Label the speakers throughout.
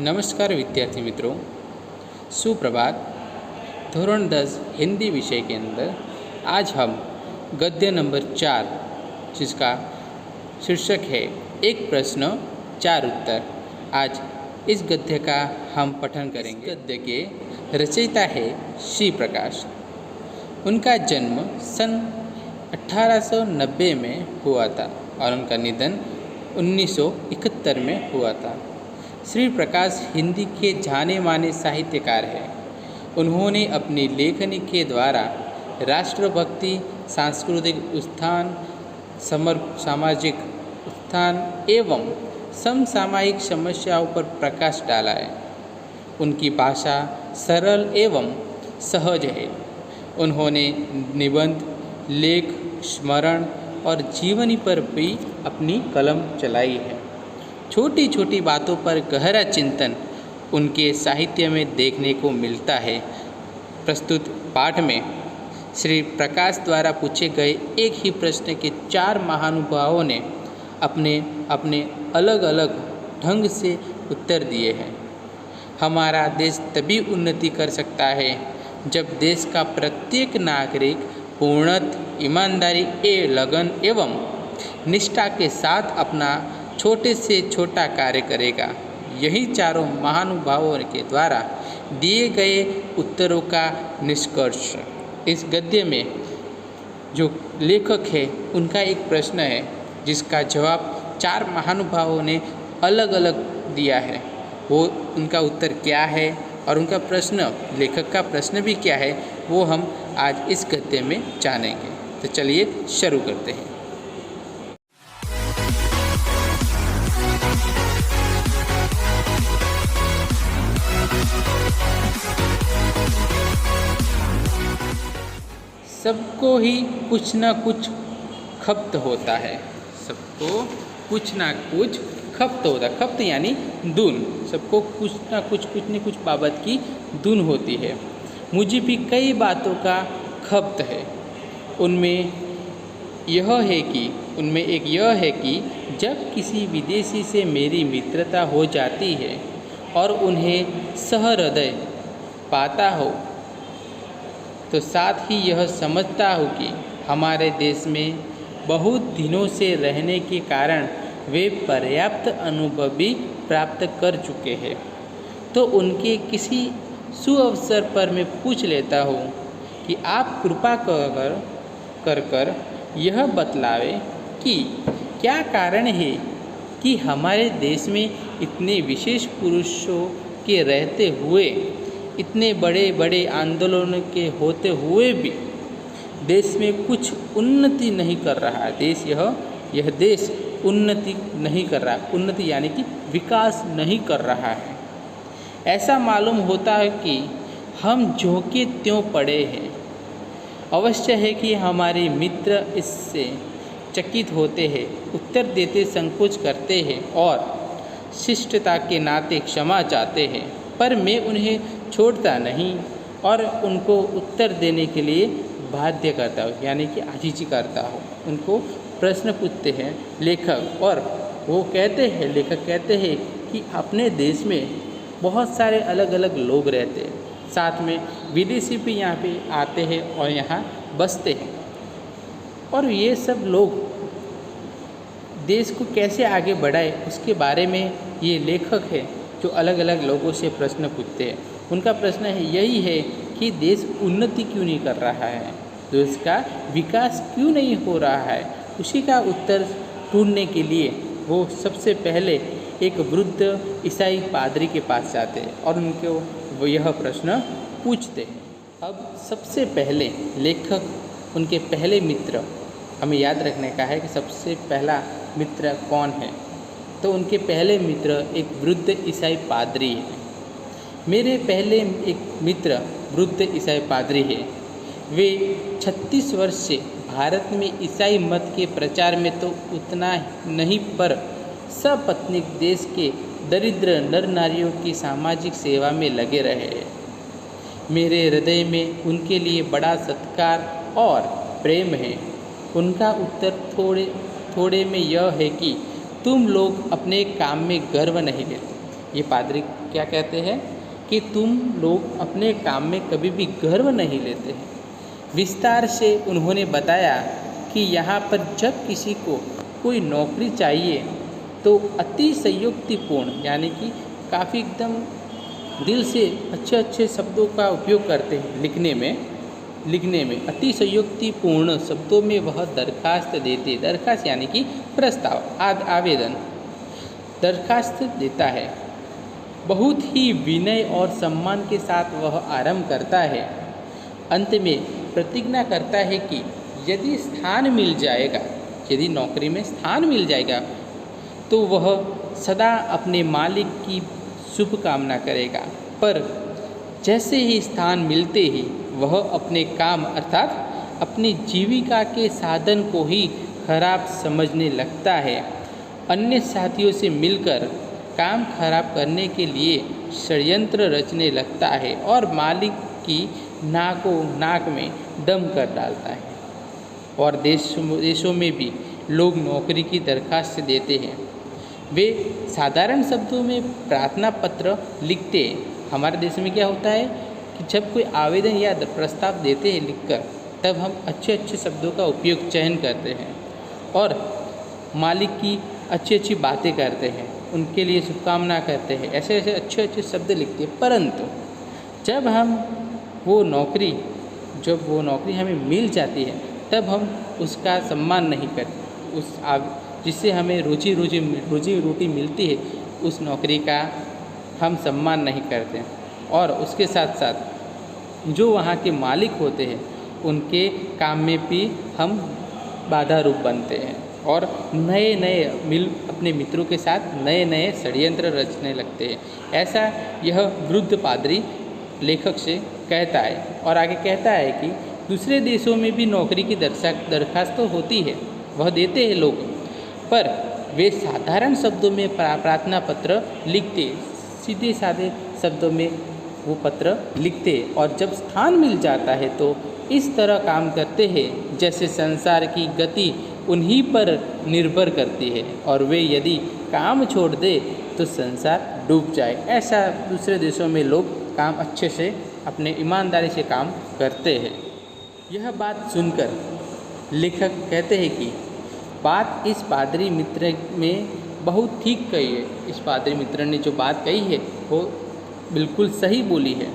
Speaker 1: नमस्कार विद्यार्थी मित्रों, सुप्रभात। धोरण 10 हिंदी विषय के अंदर आज हम गद्य नंबर 4 जिसका शीर्षक है एक प्रश्न 4 उत्तर, आज इस गद्य का हम पठन करेंगे। गद्य के रचयिता है श्री प्रकाश। उनका जन्म सन 1890 में हुआ था और उनका निधन 1971 में हुआ था। श्री प्रकाश हिंदी के जाने माने साहित्यकार हैं। उन्होंने अपनी लेखनी के द्वारा राष्ट्रभक्ति, सांस्कृतिक उत्थान, सामाजिक उत्थान एवं समसामयिक समस्याओं पर प्रकाश डाला है। उनकी भाषा सरल एवं सहज है। उन्होंने निबंध, लेख, स्मरण और जीवनी पर भी अपनी कलम चलाई है। छोटी छोटी बातों पर गहरा चिंतन उनके साहित्य में देखने को मिलता है। प्रस्तुत पाठ में श्री प्रकाश द्वारा पूछे गए एक ही प्रश्न के 4 महानुभावों ने अपने अपने अलग अलग ढंग से उत्तर दिए हैं। हमारा देश तभी उन्नति कर सकता है जब देश का प्रत्येक नागरिक पूर्णतः ईमानदारी लगन एवं निष्ठा के साथ अपना छोटे से छोटा कार्य करेगा। यही चारों महानुभावों के द्वारा दिए गए उत्तरों का निष्कर्ष। इस गद्य में जो लेखक है उनका एक प्रश्न है जिसका जवाब 4 महानुभावों ने अलग अलग दिया है। वो उनका उत्तर क्या है और उनका प्रश्न, लेखक का प्रश्न भी क्या है, वो हम आज इस गद्य में जानेंगे। तो चलिए शुरू करते हैं। सबको ही कुछ ना कुछ खपत होता है। सबको कुछ ना कुछ खपत होता है। खपत यानी धुन। सबको कुछ न कुछ बाबत की धुन होती है। मुझे भी कई बातों का खपत है। उनमें एक यह है कि जब किसी विदेशी से मेरी मित्रता हो जाती है और उन्हें सहृदय पाता हो तो साथ ही यह समझता हूँ कि हमारे देश में बहुत दिनों से रहने के कारण वे पर्याप्त अनुभव भी प्राप्त कर चुके हैं। तो उनके किसी सुअवसर पर मैं पूछ लेता हूँ कि आप कृपा कर यह बतलावे कि क्या कारण है कि हमारे देश में इतने विशेष पुरुषों के रहते हुए, इतने बड़े बड़े आंदोलनों के होते हुए भी देश में कुछ उन्नति नहीं कर रहा है। यह देश उन्नति नहीं कर रहा। उन्नति यानी कि विकास नहीं कर रहा है। ऐसा मालूम होता है कि हम ज्यों के त्यों पड़े हैं। अवश्य है कि हमारे मित्र इससे चकित होते हैं, उत्तर देते संकोच करते हैं और शिष्टता के नाते क्षमा चाहते हैं, पर मैं उन्हें छोड़ता नहीं और उनको उत्तर देने के लिए बाध्य करता हूँ, यानी कि आजीजी करता हूँ। उनको प्रश्न पूछते हैं लेखक, और वो लेखक कहते हैं कि अपने देश में बहुत सारे अलग अलग लोग रहते हैं, साथ में विदेशी भी यहाँ पे आते हैं और यहाँ बसते हैं, और ये सब लोग देश को कैसे आगे बढ़ाए उसके बारे में ये लेखक है जो अलग अलग लोगों से प्रश्न पूछते हैं। उनका प्रश्न यही है कि देश उन्नति क्यों नहीं कर रहा है, देश का विकास क्यों नहीं हो रहा है। उसी का उत्तर ढूंढने के लिए वो सबसे पहले एक वृद्ध ईसाई पादरी के पास जाते हैं और उनको वो यह प्रश्न पूछते हैं। अब सबसे पहले लेखक उनके पहले मित्र, हमें याद रखने का है कि सबसे पहला मित्र कौन है। तो उनके पहले मित्र एक वृद्ध ईसाई पादरी है। मेरे पहले एक मित्र वृद्ध ईसाई पादरी है। वे 36 वर्ष से भारत में ईसाई मत के प्रचार में तो उतना नहीं, पर सपत्नीक देश के दरिद्र नर नारियों की सामाजिक सेवा में लगे रहे हैं। मेरे हृदय में उनके लिए बड़ा सत्कार और प्रेम है। उनका उत्तर थोड़े में यह है कि तुम लोग अपने काम में गर्व नहीं लेते। ये पादरी क्या कहते हैं कि तुम लोग अपने काम में कभी भी गर्व नहीं लेते हैं। विस्तार से उन्होंने बताया कि यहाँ पर जब किसी को कोई नौकरी चाहिए तो अति संयुक्तिपूर्ण यानी कि काफ़ी एकदम दिल से अच्छे अच्छे शब्दों का उपयोग करते हैं लिखने में अति संयुक्तिपूर्ण शब्दों में वह दरखास्त देते, दरखास्त यानी कि प्रस्ताव आवेदन दरखास्त देता है। बहुत ही विनय और सम्मान के साथ वह आरंभ करता है। अंत में प्रतिज्ञा करता है कि यदि स्थान मिल जाएगा, यदि नौकरी में स्थान मिल जाएगा तो वह सदा अपने मालिक की शुभकामना करेगा, पर जैसे ही स्थान मिलते ही वह अपने काम अर्थात अपनी जीविका के साधन को ही खराब समझने लगता है। अन्य साथियों से मिलकर काम खराब करने के लिए षड्यंत्र रचने लगता है और मालिक की नाक में दम कर डालता है। और देशों में भी लोग नौकरी की दरखास्त देते हैं। वे साधारण शब्दों में प्रार्थना पत्र लिखते हैं। हमारे देश में क्या होता है कि जब कोई आवेदन या प्रस्ताव देते हैं लिखकर, तब हम अच्छे अच्छे शब्दों का उपयोग चयन करते हैं और मालिक की अच्छी अच्छी बातें करते हैं, उनके लिए शुभकामना करते हैं, ऐसे ऐसे अच्छे अच्छे शब्द लिखते हैं। परंतु जब वो नौकरी हमें मिल जाती है तब हम उसका सम्मान नहीं करते। जिससे हमें रोजी रोटी मिलती है उस नौकरी का हम सम्मान नहीं करते। और उसके साथ साथ जो वहाँ के मालिक होते हैं उनके काम में भी हम बाधा रूप बनते हैं और नए अपने मित्रों के साथ नए षड्यंत्र रचने लगते हैं। ऐसा यह वृद्ध पादरी लेखक से कहता है। और आगे कहता है कि दूसरे देशों में भी नौकरी की दरखास्त तो होती है, वह देते हैं लोग, पर वे साधारण शब्दों में प्रार्थना पत्र लिखते, सीधे साधे शब्दों में वो पत्र लिखते और जब स्थान मिल जाता है तो इस तरह काम करते हैं जैसे संसार की गति उन्हीं पर निर्भर करती है और वे यदि काम छोड़ दे तो संसार डूब जाए। ऐसा दूसरे देशों में लोग काम अच्छे से अपने ईमानदारी से काम करते हैं। यह बात सुनकर लेखक कहते हैं कि बात इस पादरी मित्र में बहुत ठीक कही है। इस पादरी मित्र ने जो बात कही है वो बिल्कुल सही बोली है।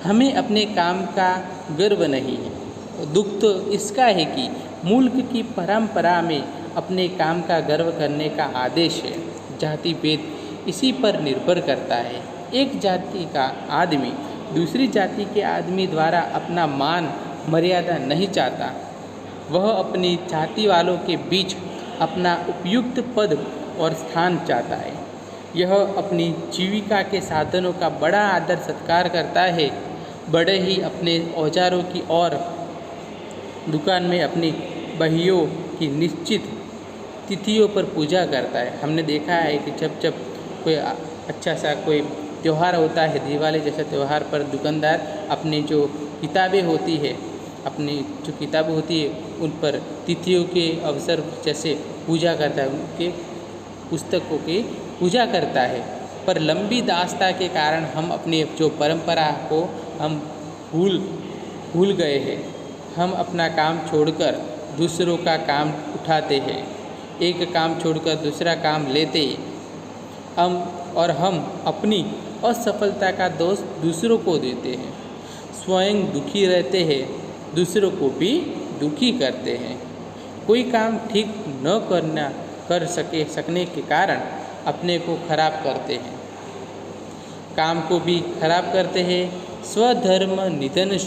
Speaker 1: हमें अपने काम का गर्व नहीं है, दुख तो इसका है कि मुल्क की परंपरा में अपने काम का गर्व करने का आदेश है। जाति भेद इसी पर निर्भर करता है। एक जाति का आदमी दूसरी जाति के आदमी द्वारा अपना मान मर्यादा नहीं चाहता, वह अपनी जाति वालों के बीच अपना उपयुक्त पद और स्थान चाहता है। यह अपनी जीविका के साधनों का बड़ा आदर सत्कार करता है, बड़े ही अपने औजारों की और दुकान में अपनी बहियों की निश्चित तिथियों पर पूजा करता है। हमने देखा है कि जब कोई अच्छा सा कोई त्यौहार होता है, दिवाली जैसे त्यौहार पर दुकानदार अपनी जो किताबें होती है उन पर तिथियों के अवसर जैसे पूजा करता है, उनके पुस्तकों की पूजा करता है। पर लंबी दास्ता के कारण हम अपनी जो परंपरा को हम भूल गए हैं। हम अपना काम छोड़कर दूसरों का काम उठाते हैं, एक काम छोड़कर दूसरा काम लेते हम अपनी असफलता का दोष दूसरों को देते हैं। स्वयं दुखी रहते हैं, दूसरों को भी दुखी करते हैं। कोई काम ठीक न कर सकने के कारण अपने को खराब करते हैं, काम को भी खराब करते हैं। स्वधर्म निधन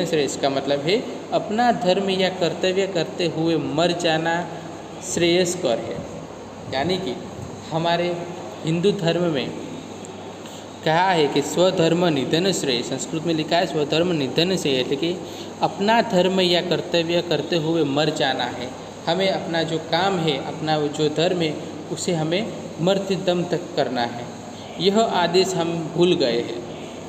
Speaker 1: श्रेय इसका मतलब है अपना धर्म या कर्तव्य करते हुए मर जाना श्रेयस्कर है। यानी कि हमारे हिंदू धर्म में कहा है कि स्वधर्म निधन श्रेय, संस्कृत में लिखा है स्वधर्म निधन श्रेय, यानी कि अपना धर्म या कर्तव्य करते हुए मर जाना है। हमें अपना जो काम है, अपना जो धर्म है, उसे हमें मरते दम तक करना है। यह आदेश हम भूल गए हैं।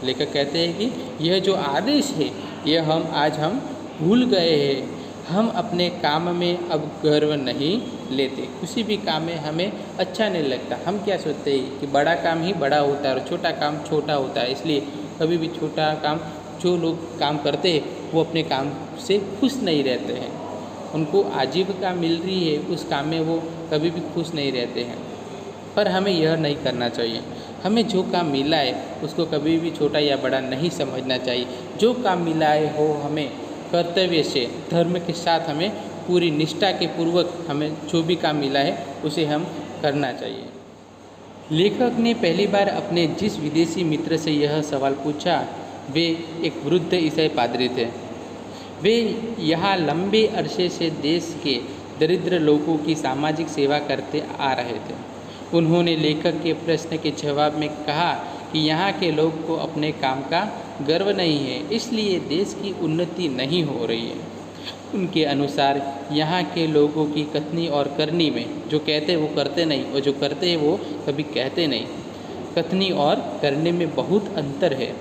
Speaker 1: लेखक कहते हैं कि यह जो आदेश है यह हम भूल गए हैं। हम अपने काम में अब गर्व नहीं लेते। किसी भी काम में हमें अच्छा नहीं लगता। हम क्या सोचते हैं कि बड़ा काम ही बड़ा होता है और छोटा काम छोटा होता है, इसलिए कभी भी छोटा काम जो लोग काम करते हैं वो अपने काम से खुश नहीं रहते हैं। उनको आजीविका मिल रही है उस काम में, वो कभी भी खुश नहीं रहते हैं। पर हमें यह नहीं करना चाहिए। हमें जो काम मिला है उसको कभी भी छोटा या बड़ा नहीं समझना चाहिए। जो काम मिला है हो हमें कर्तव्य से, धर्म के साथ, हमें पूरी निष्ठा के पूर्वक हमें जो भी काम मिला है उसे हम करना चाहिए। लेखक ने पहली बार अपने जिस विदेशी मित्र से यह सवाल पूछा वे एक वृद्ध ईसाई पादरी थे। वे यहाँ लंबे अरसे से देश के दरिद्र लोगों की सामाजिक सेवा करते आ रहे थे। उन्होंने लेखक के प्रश्न के जवाब में कहा कि यहाँ के लोग को अपने काम का गर्व नहीं है, इसलिए देश की उन्नति नहीं हो रही है। उनके अनुसार यहाँ के लोगों की कथनी और करनी में, जो कहते हैं वो करते नहीं और जो करते हैं वो कभी कहते नहीं, कथनी और करने में बहुत अंतर है।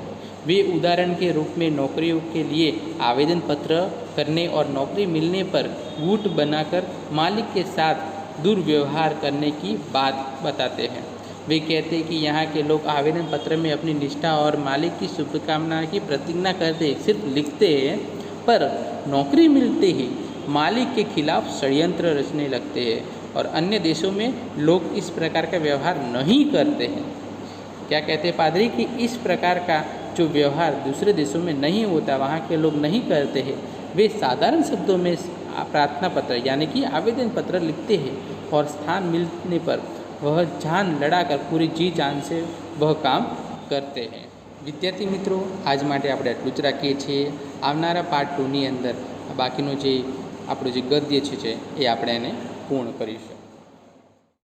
Speaker 1: वे उदाहरण के रूप में नौकरियों के लिए आवेदन पत्र करने और नौकरी मिलने पर गुट बनाकर मालिक के साथ दुर्व्यवहार करने की बात बताते हैं। वे कहते हैं कि यहाँ के लोग आवेदन पत्र में अपनी निष्ठा और मालिक की शुभकामना की प्रतिज्ञा करते हैं, सिर्फ लिखते हैं, पर नौकरी मिलते ही मालिक के खिलाफ षड्यंत्र रचने लगते हैं। और अन्य देशों में लोग इस प्रकार का व्यवहार नहीं करते हैं। क्या कहते हैं पादरी कि इस प्रकार का जो व्यवहार दूसरे देशों में नहीं होता, वहाँ के लोग नहीं करते हैं। वे साधारण शब्दों में प्रार्थना पत्र यानी कि आवेदन पत्र लिखते हैं और स्थान मिलने पर वह जान लड़ाकर पूरी जी जान से वह काम करते हैं। विद्यार्थी मित्रों, आज માટે આપણે આટલું જ રાખીએ છીએ। આવનારા પાર્ટ 2ની અંદર બાકીનું જે આપણું જે ગદ્ય છે એ આપણે એને પૂર્ણ કરીશું।